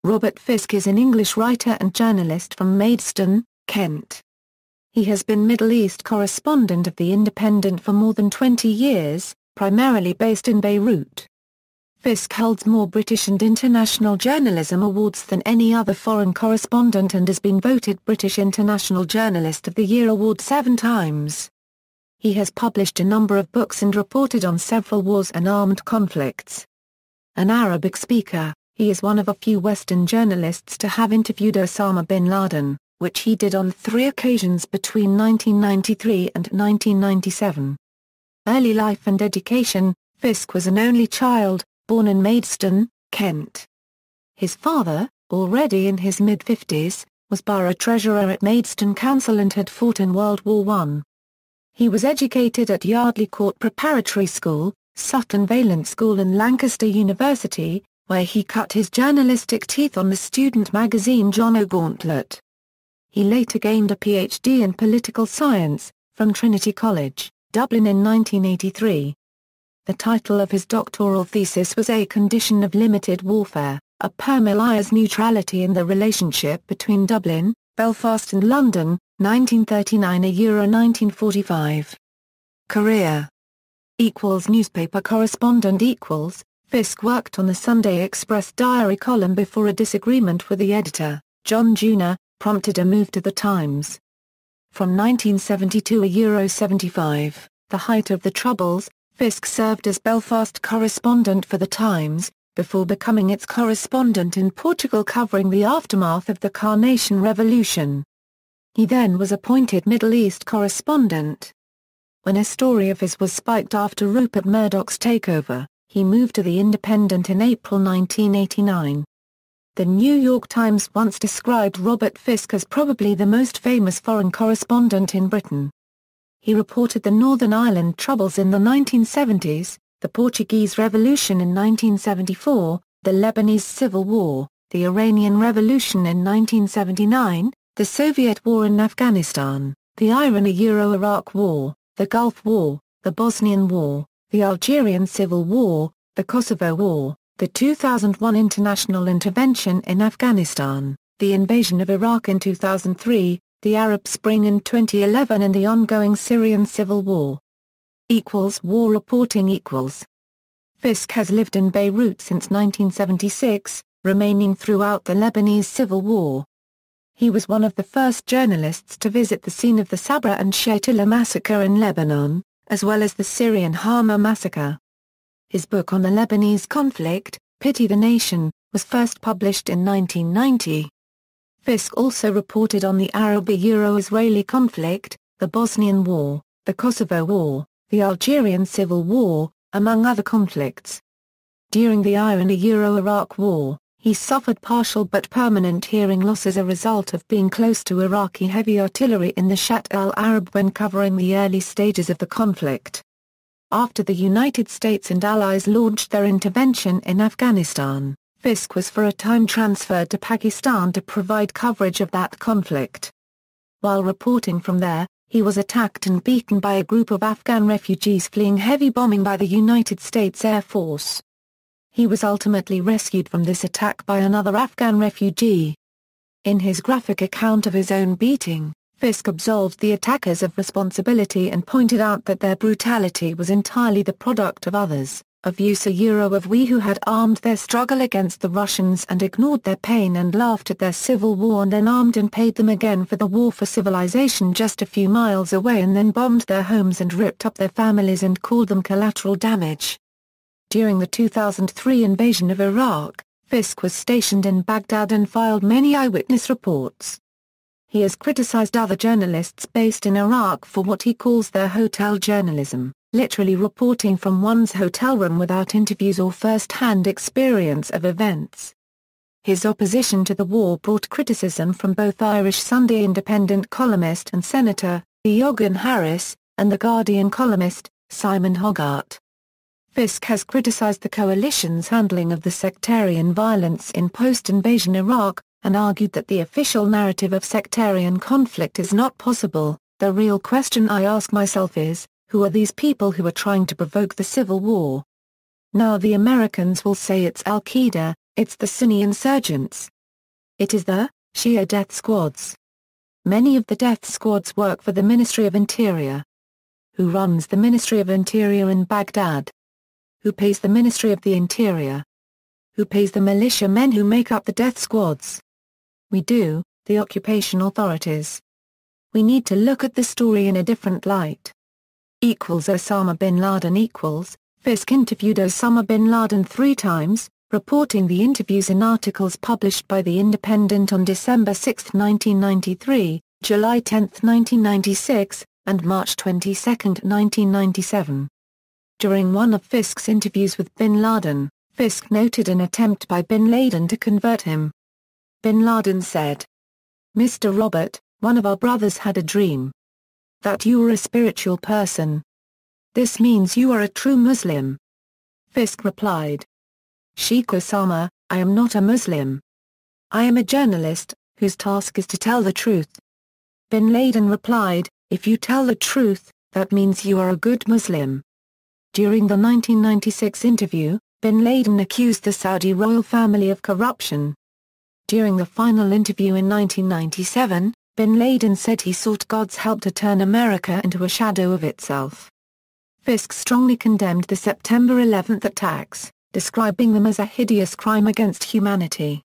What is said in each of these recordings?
Robert Fisk is an English writer and journalist from Maidstone, Kent. He has been Middle East correspondent of The Independent for more than 20 years, primarily based in Beirut. Fisk holds more British and international journalism awards than any other foreign correspondent and has been voted British International Journalist of the Year award 7 times. He has published a number of books and reported on several wars and armed conflicts. An Arabic speaker, he is one of a few Western journalists to have interviewed Osama bin Laden, which he did on 3 occasions between 1993 and 1997. Early life and education: Fisk was an only child, born in Maidstone, Kent. His father, already in his mid-50s, was borough treasurer at Maidstone Council and had fought in World War I. He was educated at Yardley Court Preparatory School, Sutton Valence School and Lancaster University, where he cut his journalistic teeth on the student magazine John O'Gauntlet. He later gained a Ph.D. in political science, from Trinity College, Dublin in 1983. The title of his doctoral thesis was A Condition of Limited Warfare, a Permalia's Neutrality in the Relationship Between Dublin, Belfast and London, 1939–1945. Career Newspaper correspondent Fisk worked on the Sunday Express diary column before a disagreement with the editor, John Juna, prompted a move to the Times. From 1972–75, the height of the Troubles, Fisk served as Belfast correspondent for the Times, before becoming its correspondent in Portugal covering the aftermath of the Carnation Revolution. He then was appointed Middle East correspondent. When a story of his was spiked after Rupert Murdoch's takeover, he moved to The Independent in April 1989. The New York Times once described Robert Fisk as probably the most famous foreign correspondent in Britain. He reported the Northern Ireland Troubles in the 1970s, the Portuguese Revolution in 1974, the Lebanese Civil War, the Iranian Revolution in 1979, the Soviet War in Afghanistan, the Iran–Iraq War, the Gulf War, the Bosnian War, the Algerian Civil War, the Kosovo War, the 2001 international intervention in Afghanistan, the invasion of Iraq in 2003, the Arab Spring in 2011 and the ongoing Syrian civil war. War reporting Fisk has lived in Beirut since 1976, remaining throughout the Lebanese Civil War. He was one of the first journalists to visit the scene of the Sabra and Shatila massacre in Lebanon, as well as the Syrian Hama massacre. His book on the Lebanese conflict, Pity the Nation, was first published in 1990. Fisk also reported on the Arab–Israeli conflict, the Bosnian War, the Kosovo War, the Algerian Civil War, among other conflicts. During the Iran–Iraq War, he suffered partial but permanent hearing loss as a result of being close to Iraqi heavy artillery in the Shatt al-Arab when covering the early stages of the conflict. After the United States and Allies launched their intervention in Afghanistan, Fisk was for a time transferred to Pakistan to provide coverage of that conflict. While reporting from there, he was attacked and beaten by a group of Afghan refugees fleeing heavy bombing by the United States Air Force. He was ultimately rescued from this attack by another Afghan refugee. In his graphic account of his own beating, Fisk absolved the attackers of responsibility and pointed out that their brutality was entirely the product of others, of we who had armed their struggle against the Russians and ignored their pain and laughed at their civil war and then armed and paid them again for the war for civilization just a few miles away and then bombed their homes and ripped up their families and called them collateral damage. During the 2003 invasion of Iraq, Fisk was stationed in Baghdad and filed many eyewitness reports. He has criticized other journalists based in Iraq for what he calls their hotel journalism, literally reporting from one's hotel room without interviews or first-hand experience of events. His opposition to the war brought criticism from both Irish Sunday Independent columnist and Senator, Eoghan Harris, and The Guardian columnist, Simon Hogarth. Fisk has criticized the coalition's handling of the sectarian violence in post-invasion Iraq, and argued that the official narrative of sectarian conflict is not possible. The real question I ask myself is, who are these people who are trying to provoke the civil war? Now the Americans will say it's Al-Qaeda, It's the Sunni insurgents. It is the Shia death squads. Many of the death squads work for the Ministry of Interior. Who runs the Ministry of Interior in Baghdad? Who pays the Ministry of the Interior? Who pays the militia men who make up the death squads? We do, the occupation authorities. We need to look at the story in a different light. Osama bin Laden Fisk interviewed Osama bin Laden 3 times, reporting the interviews in articles published by The Independent on December 6, 1993, July 10, 1996, and March 22, 1997. During one of Fisk's interviews with bin Laden, Fisk noted an attempt by bin Laden to convert him. Bin Laden said, "Mr. Robert, one of our brothers had a dream. That you were a spiritual person. This means you are a true Muslim." Fisk replied, "Sheikh Osama, I am not a Muslim. I am a journalist, whose task is to tell the truth." Bin Laden replied, "If you tell the truth, that means you are a good Muslim." During the 1996 interview, bin Laden accused the Saudi royal family of corruption. During the final interview in 1997, bin Laden said he sought God's help to turn America into a shadow of itself. Fisk strongly condemned the September 11 attacks, describing them as a hideous crime against humanity.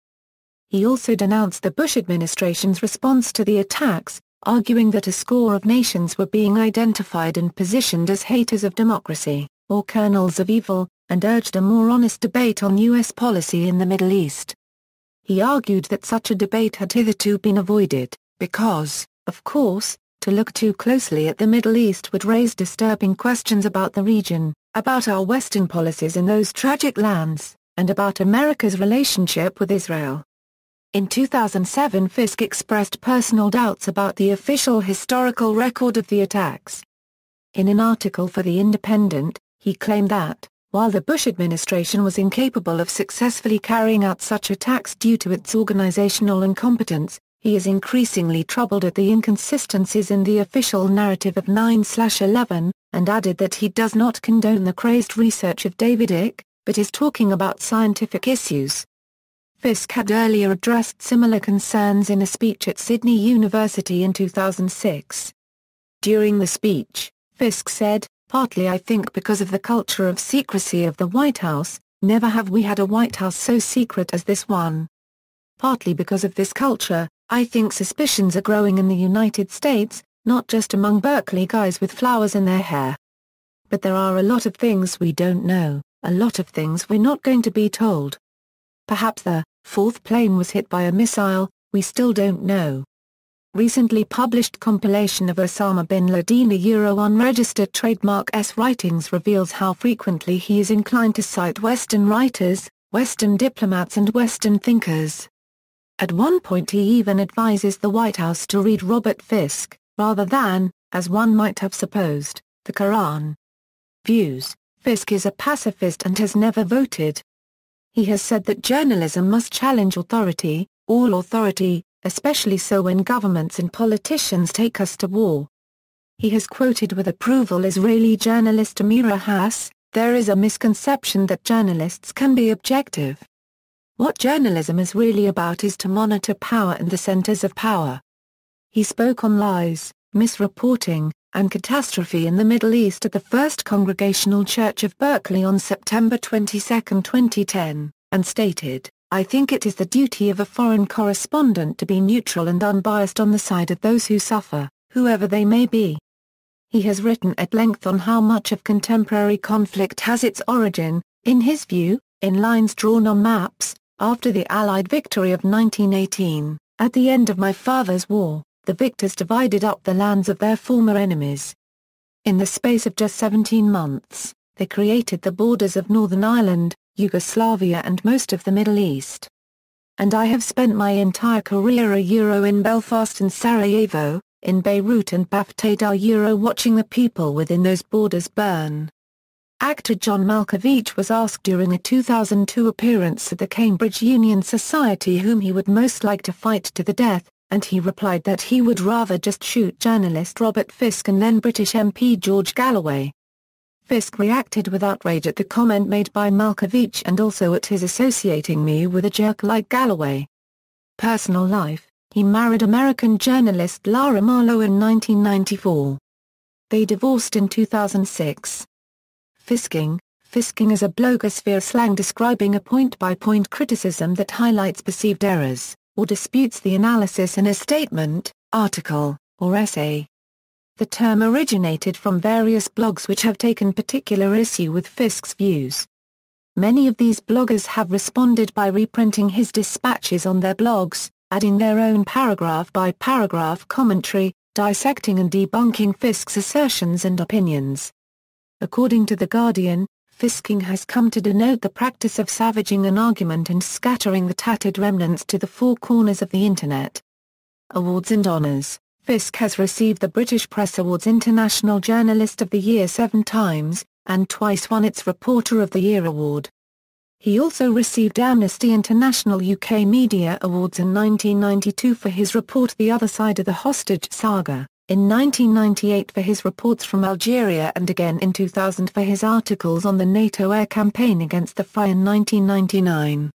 He also denounced the Bush administration's response to the attacks, arguing that a score of nations were being identified and positioned as haters of democracy, or kernels of evil, and urged a more honest debate on U.S. policy in the Middle East. He argued that such a debate had hitherto been avoided, because, of course, to look too closely at the Middle East would raise disturbing questions about the region, about our Western policies in those tragic lands, and about America's relationship with Israel. In 2007, Fisk expressed personal doubts about the official historical record of the attacks. In an article for The Independent, he claimed that, while the Bush administration was incapable of successfully carrying out such attacks due to its organizational incompetence, he is increasingly troubled at the inconsistencies in the official narrative of 9/11, and added that he does not condone the crazed research of David Icke, but is talking about scientific issues. Fisk had earlier addressed similar concerns in a speech at Sydney University in 2006. During the speech, Fisk said, "Partly I think because of the culture of secrecy of the White House, never have we had a White House so secret as this one. Partly because of this culture, I think suspicions are growing in the United States, not just among Berkeley guys with flowers in their hair. But there are a lot of things we don't know, a lot of things we're not going to be told. Perhaps the 4th plane was hit by a missile, we still don't know." Recently published compilation of Osama bin Laden unregistered trademark S writings reveals how frequently he is inclined to cite Western writers, Western diplomats and Western thinkers. At one point he even advises the White House to read Robert Fisk, rather than, as one might have supposed, the Quran. Views: Fisk is a pacifist and has never voted. He has said that journalism must challenge authority, all authority, especially so when governments and politicians take us to war. He has quoted with approval Israeli journalist Amira Hass, "There is a misconception that journalists can be objective. What journalism is really about is to monitor power and the centers of power." He spoke on lies, misreporting, and catastrophe in the Middle East at the First Congregational Church of Berkeley on September 22, 2010, and stated, "I think it is the duty of a foreign correspondent to be neutral and unbiased on the side of those who suffer, whoever they may be." He has written at length on how much of contemporary conflict has its origin, in his view, in lines drawn on maps. After the Allied victory of 1918, at the end of my father's war, the victors divided up the lands of their former enemies. In the space of just 17 months, they created the borders of Northern Ireland, Yugoslavia and most of the Middle East. And I have spent my entire career in Belfast and Sarajevo, in Beirut and Baftada watching the people within those borders burn. Actor John Malkovich was asked during a 2002 appearance at the Cambridge Union Society whom he would most like to fight to the death, and he replied that he would rather just shoot journalist Robert Fisk and then British MP George Galloway. Fisk reacted with outrage at the comment made by Malkovich and also at his associating me with a jerk like Galloway. Personal life: he married American journalist Lara Marlowe in 1994. They divorced in 2006. Fisking is a blogosphere slang describing a point-by-point criticism that highlights perceived errors, or disputes the analysis in a statement, article, or essay. The term originated from various blogs which have taken particular issue with Fisk's views. Many of these bloggers have responded by reprinting his dispatches on their blogs, adding their own paragraph-by-paragraph commentary, dissecting and debunking Fisk's assertions and opinions. According to The Guardian, Fisking has come to denote the practice of savaging an argument and scattering the tattered remnants to the four corners of the Internet. Awards and honours: Fisk has received the British Press Awards International Journalist of the Year 7 times, and twice won its Reporter of the Year award. He also received Amnesty International UK Media Awards in 1992 for his report The Other Side of the Hostage Saga, in 1998 for his reports from Algeria and again in 2000 for his articles on the NATO air campaign against the FAI in 1999.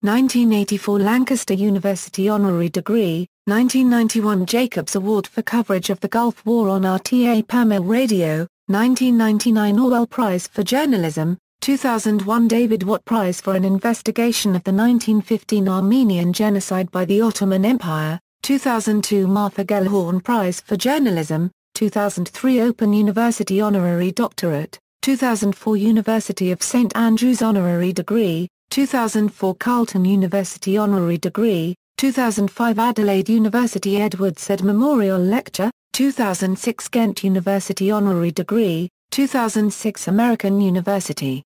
1984 Lancaster University Honorary Degree, 1991 Jacobs Award for coverage of the Gulf War on RTA Pamir Radio, 1999 Orwell Prize for Journalism, 2001 David Watt Prize for an investigation of the 1915 Armenian genocide by the Ottoman Empire, 2002 Martha Gellhorn Prize for Journalism, 2003 Open University Honorary Doctorate, 2004 University of St Andrews Honorary Degree, 2004 Carleton University Honorary Degree, 2005 Adelaide University Edward Said Memorial Lecture, 2006 Ghent University Honorary Degree, 2006 American University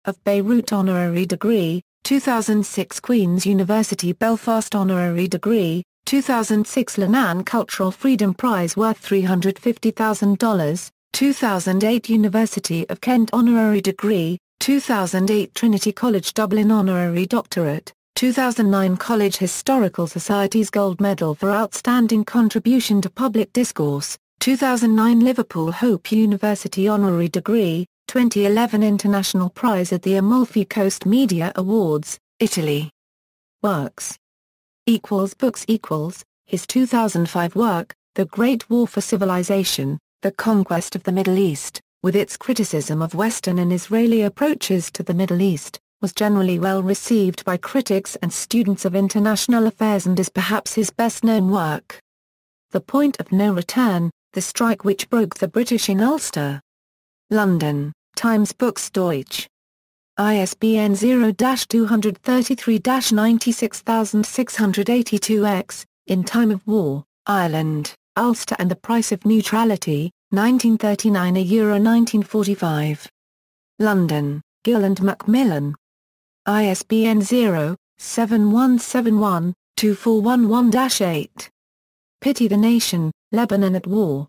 of Beirut Honorary Degree, 2006 Queen's University Belfast Honorary Degree, 2006 Lannan Cultural Freedom Prize worth $350,000, 2008 University of Kent Honorary Degree, 2008 Trinity College Dublin Honorary Doctorate, 2009 College Historical Society's Gold Medal for Outstanding Contribution to Public Discourse, 2009 Liverpool Hope University Honorary Degree, 2011 International Prize at the Amalfi Coast Media Awards, Italy. Works. Books His 2005 work, The Great War for Civilization, The Conquest of the Middle East, with its criticism of Western and Israeli approaches to the Middle East, was generally well received by critics and students of international affairs and is perhaps his best-known work. The Point of No Return, The Strike Which Broke the British in Ulster. London, Times Books Deutsch. ISBN 0-233-96682-X, In Time of War, Ireland, Ulster and the Price of Neutrality, 1939 Euro 1945. London, Gill and Macmillan. ISBN 0-7171-2411-8. Pity the Nation, Lebanon at War.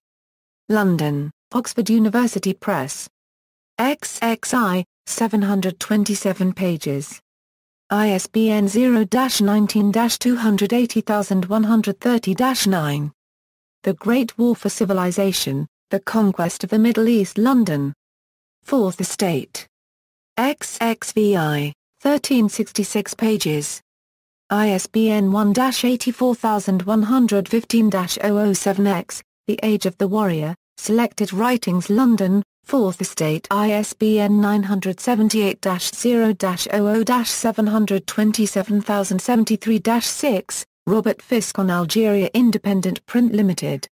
London, Oxford University Press. XXI, 727 pages. ISBN 0-19-280130-9. The Great War for Civilization, The Conquest of the Middle East London. Fourth Estate. XXVI, 1366 pages. ISBN 1-84115-007-X, The Age of the Warrior, Selected Writings London, 4th Estate ISBN 978-0-00-727073-6, Robert Fisk on Algeria Independent Print Limited.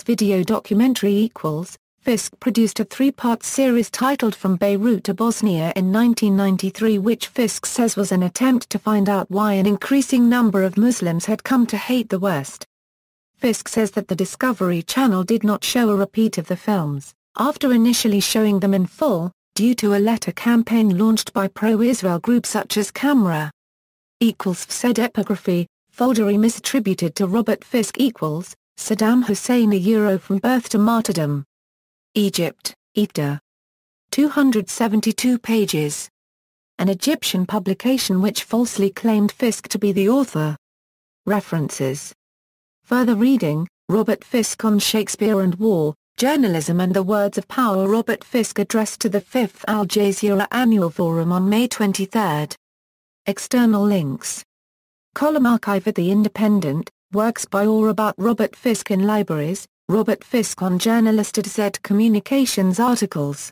Video documentary Fisk produced a three-part series titled From Beirut to Bosnia in 1993 which Fisk says was an attempt to find out why an increasing number of Muslims had come to hate the West. Fisk says that the Discovery Channel did not show a repeat of the films, after initially showing them in full, due to a letter campaign launched by pro-Israel groups such as Camera. Said epigraphy, Foldery misattributed to Robert Fisk Saddam Hussein From Birth to Martyrdom. Egypt, Ida. 272 pages. An Egyptian publication which falsely claimed Fisk to be the author. References. Further reading, Robert Fisk on Shakespeare and War, Journalism and the Words of Power. Robert Fisk address to the 5th Al Jazeera Annual Forum on May 23. External links. Column archive at The Independent, works by or about Robert Fisk in libraries, Robert Fisk on journalist at Z Communications articles.